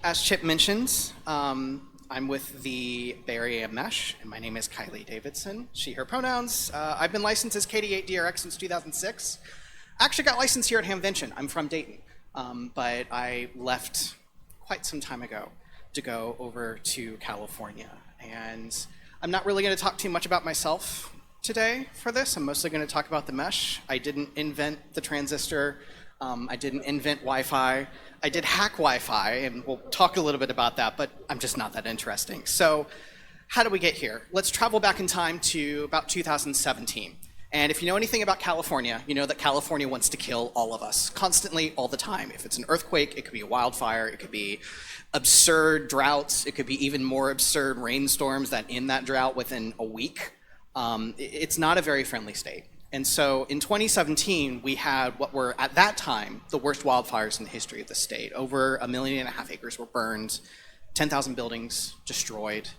As Chip mentioned, I'm with the Bay Area Mesh, and my name is Kiley Davidson, she, her pronouns. I've been licensed as KD8 DRX since 2006. I actually got licensed here at Hamvention. I'm from Dayton, but I left quite some time ago to go over to California. And I'm not really going to talk too much about myself today for this. I'm mostly going to talk about the mesh. I didn't invent the transistor. I didn't invent Wi-Fi. I did hack Wi-Fi, and we'll talk a little bit about that, but I'm just not that interesting. So how do we get here? Let's travel back in time to about 2017. And if you know anything about California, you know that California wants to kill all of us, constantly, all the time. If it's an earthquake, it could be a wildfire, it could be absurd droughts, it could be even more absurd rainstorms that end that drought within a week. It's not a very friendly state. And so in 2017, we had what were, at that time, the worst wildfires in the history of the state. Over 1.5 million acres were burned, 10,000 buildings destroyed.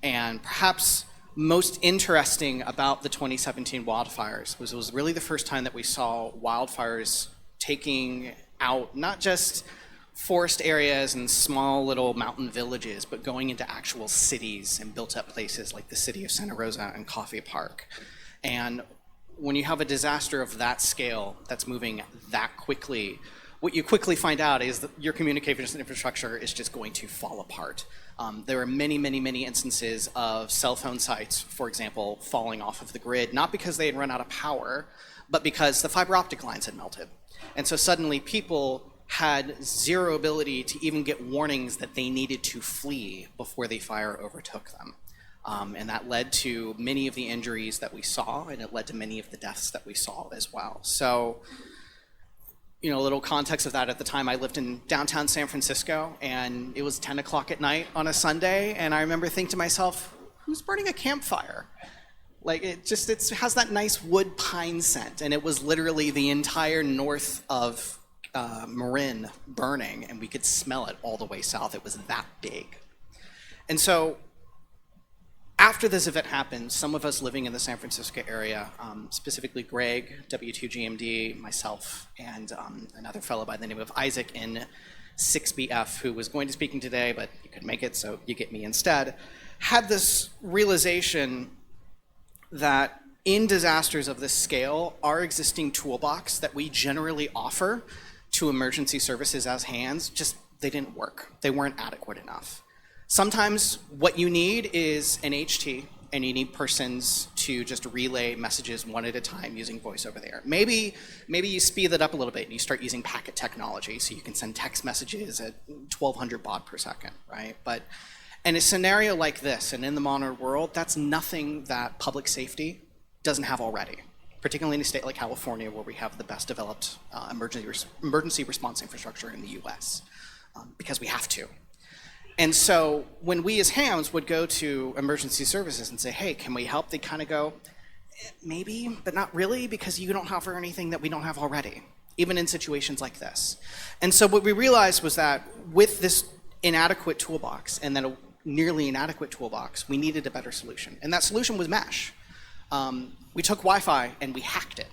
And perhaps most interesting about the 2017 wildfires was it was really the first time that we saw wildfires taking out not just forest areas and small little mountain villages, but going into actual cities and built up places like the city of Santa Rosa and Coffee Park. And when you have a disaster of that scale that's moving that quickly, what you quickly find out is that your communications infrastructure is just going to fall apart. There are many, many, many instances of cell phone sites, for example, falling off of the grid, not because they had run out of power, but because the fiber optic lines had melted. And so suddenly people had zero ability to even get warnings that they needed to flee before the fire overtook them. And that led to many of the injuries that we saw, and it led to many of the deaths that we saw as well. So, you know, a little context of that, at the time I lived in downtown San Francisco, and it was 10 o'clock at night on a Sunday, and I remember thinking to myself, who's burning a campfire? Like, it has that nice wood pine scent, and it was literally the entire north of Marin burning, and we could smell it all the way south. It was that big. And so, after this event happened, some of us living in the San Francisco area, specifically Greg, W2GMD, myself, and another fellow by the name of Isaac in 6BF, who was going to speaking today, but he couldn't make it, so you get me instead, had this realization that in disasters of this scale, our existing toolbox that we generally offer to emergency services as hands, they didn't work. They weren't adequate enough. Sometimes what you need is an HT, and you need persons to just relay messages one at a time using voice over the air. Maybe you speed that up a little bit and you start using packet technology so you can send text messages at 1,200 baud per second, right? But in a scenario like this, and in the modern world, that's nothing that public safety doesn't have already, particularly in a state like California, where we have the best developed emergency response infrastructure in the US, because we have to. And so when we as hams would go to emergency services and say, hey, can we help? They kind of go, maybe, but not really, because you don't offer anything that we don't have already, even in situations like this. And so what we realized was that with this inadequate toolbox, and then a nearly inadequate toolbox, we needed a better solution. And that solution was mesh. We took Wi-Fi and we hacked it.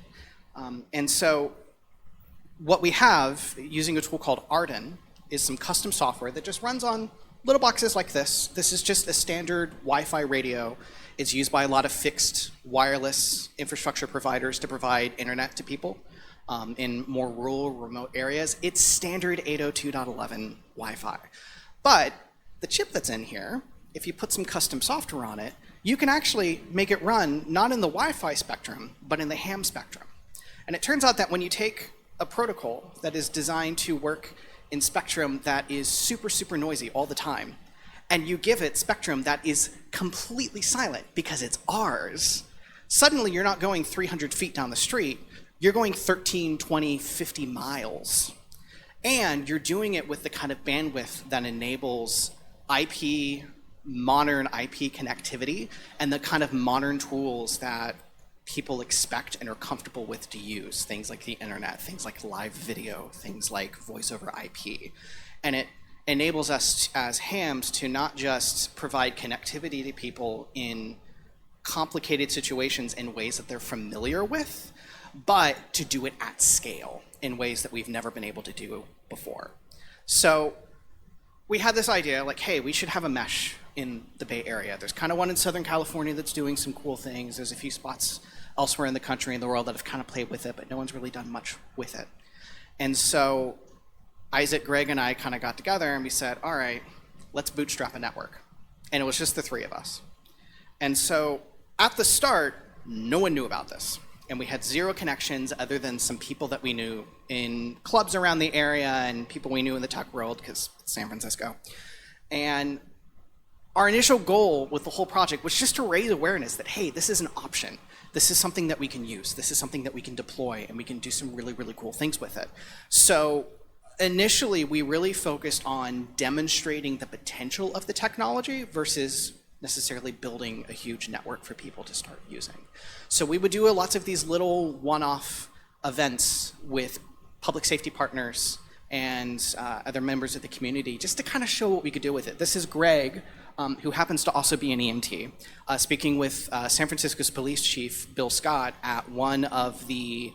And so what we have, using a tool called Arden, is some custom software that just runs on little boxes like this. This is just a standard Wi-Fi radio. It's used by a lot of fixed wireless infrastructure providers to provide internet to people in more rural, remote areas. It's standard 802.11 Wi-Fi. But the chip that's in here, if you put some custom software on it, you can actually make it run not in the Wi-Fi spectrum, but in the ham spectrum. And it turns out that when you take a protocol that is designed to work in spectrum that is super, super noisy all the time, and you give it spectrum that is completely silent because it's ours, suddenly you're not going 300 feet down the street, you're going 13, 20, 50 miles. And you're doing it with the kind of bandwidth that enables modern IP connectivity, and the kind of modern tools that people expect and are comfortable with to use, things like the internet, things like live video, things like voice over IP. And it enables us as hams to not just provide connectivity to people in complicated situations in ways that they're familiar with, but to do it at scale in ways that we've never been able to do before. So we had this idea, like, hey, we should have a mesh in the Bay Area. There's kind of one in Southern California that's doing some cool things. There's a few spots elsewhere in the country and the world that have kind of played with it, but no one's really done much with it. And so Isaac, Greg, and I kind of got together and we said, all right, let's bootstrap a network. And it was just the three of us. And so at the start, no one knew about this. And we had zero connections other than some people that we knew in clubs around the area and people we knew in the tech world, because it's San Francisco. And our initial goal with the whole project was just to raise awareness that, hey, this is an option. This is something that we can use. This is something that we can deploy, and we can do some really, really cool things with it. So initially, we really focused on demonstrating the potential of the technology versus necessarily building a huge network for people to start using. So we would do lots of these little one-off events with public safety partners and other members of the community just to kind of show what we could do with it. This is Greg, who happens to also be an EMT, speaking with San Francisco's police chief, Bill Scott, at one of the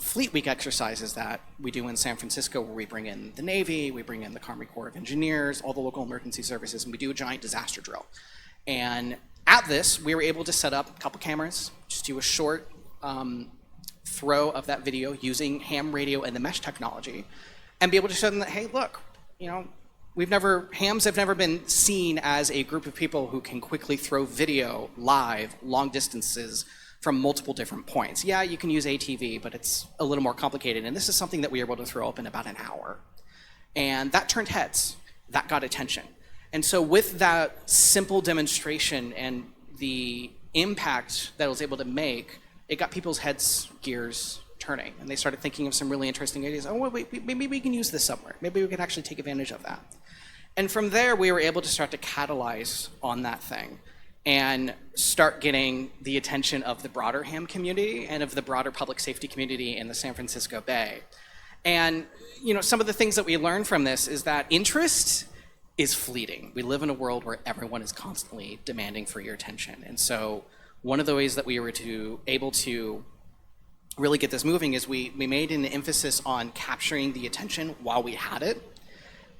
Fleet Week exercises that we do in San Francisco, where we bring in the Navy, we bring in the Army Corps of Engineers, all the local emergency services, and we do a giant disaster drill. And at this, we were able to set up a couple cameras, just do a short throw of that video using ham radio and the mesh technology, and be able to show them that, hey, look, you know, hams have never been seen as a group of people who can quickly throw video live, long distances, from multiple different points. Yeah, you can use ATV, but it's a little more complicated. And this is something that we were able to throw up in about an hour. And that turned heads. That got attention. And so with that simple demonstration and the impact that it was able to make, it got people's heads, gears turning. And they started thinking of some really interesting ideas. Oh, wait, maybe we can use this somewhere. Maybe we can actually take advantage of that. And from there, we were able to start to catalyze on that thing and start getting the attention of the broader ham community and of the broader public safety community in the San Francisco Bay. And you know, some of the things that we learned from this is that interest is fleeting. We live in a world where everyone is constantly demanding for your attention. And so one of the ways that we were able to really get this moving is we made an emphasis on capturing the attention while we had it,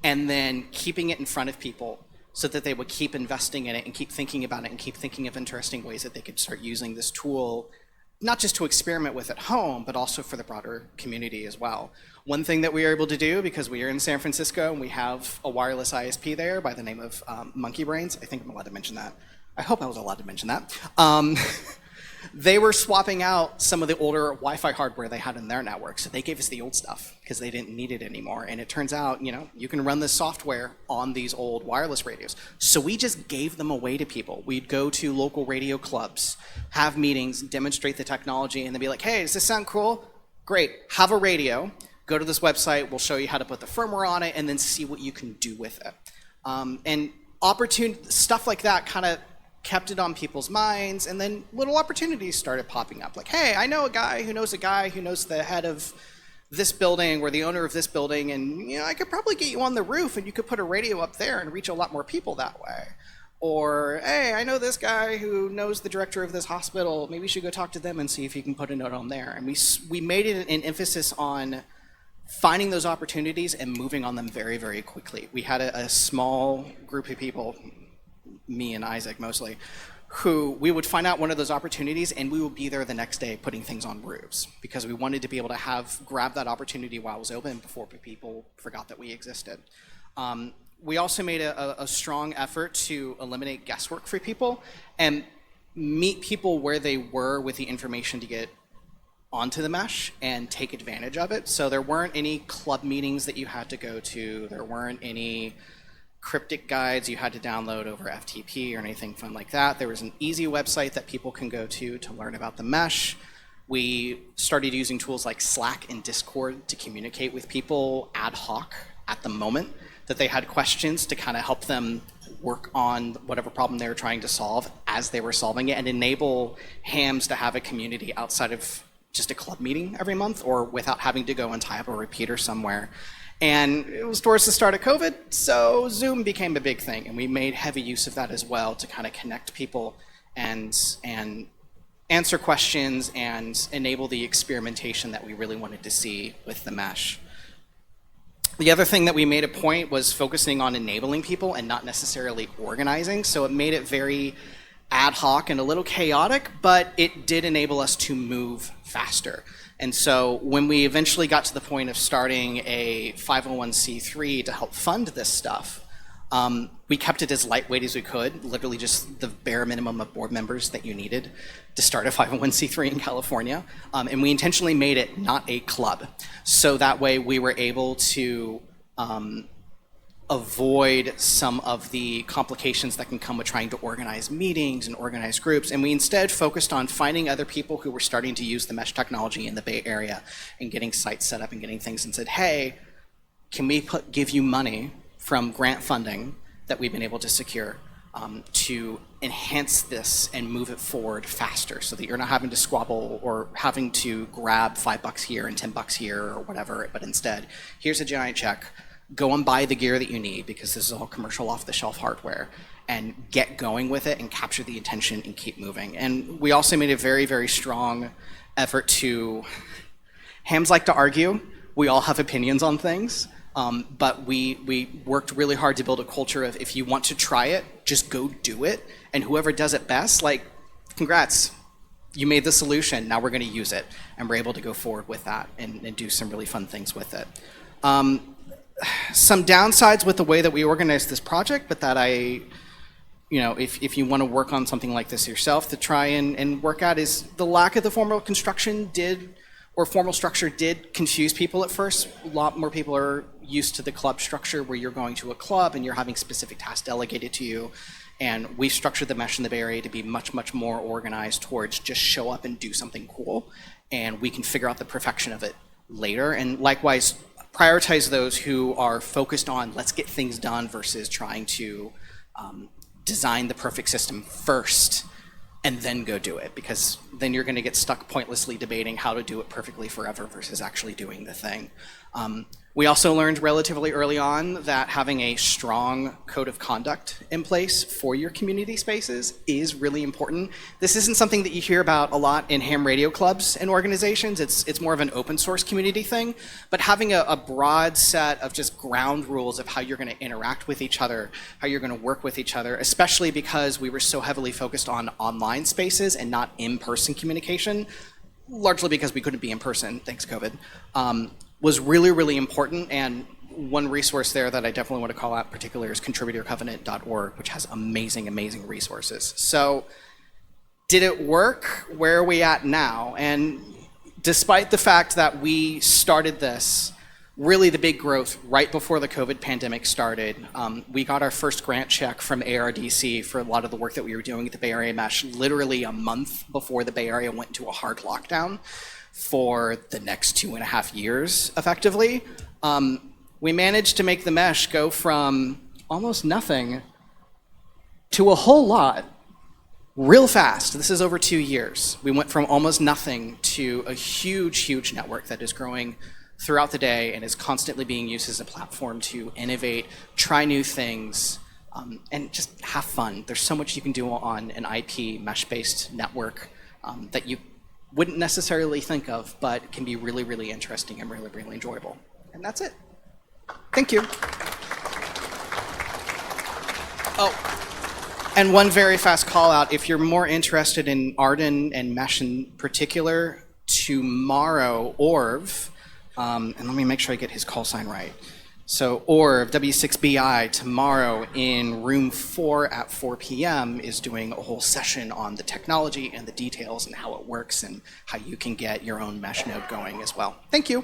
and then keeping it in front of people so that they would keep investing in it and keep thinking about it and keep thinking of interesting ways that they could start using this tool, not just to experiment with at home, but also for the broader community as well. One thing that we were able to do, because we are in San Francisco and we have a wireless ISP there by the name of Monkey Brains, I think I'm allowed to mention that. I hope I was allowed to mention that. They were swapping out some of the older Wi-Fi hardware they had in their network, so they gave us the old stuff because they didn't need it anymore. And it turns out, you know, you can run this software on these old wireless radios. So we just gave them away to people. We'd go to local radio clubs, have meetings, demonstrate the technology, and they'd be like, hey, does this sound cool? Great, have a radio. Go to this website, we'll show you how to put the firmware on it, and then see what you can do with it. And stuff like that kind of kept it on people's minds, and then little opportunities started popping up. Like, hey, I know a guy who knows the head of this building or the owner of this building, and you know, I could probably get you on the roof and you could put a radio up there and reach a lot more people that way. Or, hey, I know this guy who knows the director of this hospital, maybe you should go talk to them and see if you can put a note on there. And we made it an emphasis on finding those opportunities and moving on them very, very quickly. We had a small group of people, me and Isaac mostly, who we would find out one of those opportunities and we would be there the next day putting things on roofs because we wanted to be able to grab that opportunity while it was open before people forgot that we existed. We also made a strong effort to eliminate guesswork for people and meet people where they were with the information to get onto the mesh and take advantage of it. So there weren't any club meetings that you had to go to. There weren't any cryptic guides you had to download over FTP or anything fun like that. There was an easy website that people can go to learn about the mesh. We started using tools like Slack and Discord to communicate with people ad hoc at the moment that they had questions to kind of help them work on whatever problem they were trying to solve as they were solving it, and enable hams to have a community outside of just a club meeting every month or without having to go and tie up a repeater somewhere. And it was towards the start of COVID, so Zoom became a big thing, and we made heavy use of that as well to kind of connect people and answer questions and enable the experimentation that we really wanted to see with the mesh. The other thing that we made a point was focusing on enabling people and not necessarily organizing. So it made it very ad hoc and a little chaotic, but it did enable us to move faster. And so when we eventually got to the point of starting a 501c3 to help fund this stuff, we kept it as lightweight as we could, literally just the bare minimum of board members that you needed to start a 501c3 in California. And we intentionally made it not a club. So that way we were able to avoid some of the complications that can come with trying to organize meetings and organize groups. And we instead focused on finding other people who were starting to use the mesh technology in the Bay Area and getting sites set up and getting things, and said, hey, can we give you money from grant funding that we've been able to secure to enhance this and move it forward faster so that you're not having to squabble or having to grab $5 here and $10 here or whatever, but instead, here's a giant check, go and buy the gear that you need because this is all commercial off-the-shelf hardware, and get going with it and capture the attention and keep moving. And we also made a very, very strong effort to, hams like to argue, we all have opinions on things, but we worked really hard to build a culture of if you want to try it, just go do it, and whoever does it best, like, congrats, you made the solution, now we're gonna use it. And we're able to go forward with that and do some really fun things with it. Some downsides with the way that we organized this project, but that if you want to work on something like this yourself to try and work out, is the lack of the formal construction formal structure did confuse people at first. A lot more people are used to the club structure where you're going to a club and you're having specific tasks delegated to you. And we've structured the mesh in the Bay Area to be much, much more organized towards just show up and do something cool. And we can figure out the perfection of it later. And likewise, prioritize those who are focused on let's get things done versus trying to design the perfect system first and then go do it, because then you're going to get stuck pointlessly debating how to do it perfectly forever versus actually doing the thing. We also learned relatively early on that having a strong code of conduct in place for your community spaces is really important. This isn't something that you hear about a lot in ham radio clubs and organizations. It's more of an open source community thing, but having a broad set of just ground rules of how you're going to interact with each other, how you're going to work with each other, especially because we were so heavily focused on online spaces and not in-person communication, largely because we couldn't be in person, thanks COVID, was really, really important. And one resource there that I definitely want to call out in particular is contributorcovenant.org, which has amazing, amazing resources. So did it work? Where are we at now? And despite the fact that we started this, really the big growth right before the COVID pandemic started, we got our first grant check from ARDC for a lot of the work that we were doing at the Bay Area Mesh literally a month before the Bay Area went into a hard lockdown for the next 2.5 years, effectively. We managed to make the mesh go from almost nothing to a whole lot real fast. This is over 2 years. We went from almost nothing to a huge, huge network that is growing throughout the day and is constantly being used as a platform to innovate, try new things, and just have fun. There's so much you can do on an IP mesh-based network that you wouldn't necessarily think of, but can be really, really interesting and really, really enjoyable. And that's it. Thank you. Oh, and one very fast call out. If you're more interested in Arden and mesh in particular, tomorrow, Orv, and let me make sure I get his call sign right. So Orv, W6BI, tomorrow in room 4 at 4 p.m. is doing a whole session on the technology and the details and how it works and how you can get your own mesh node going as well. Thank you.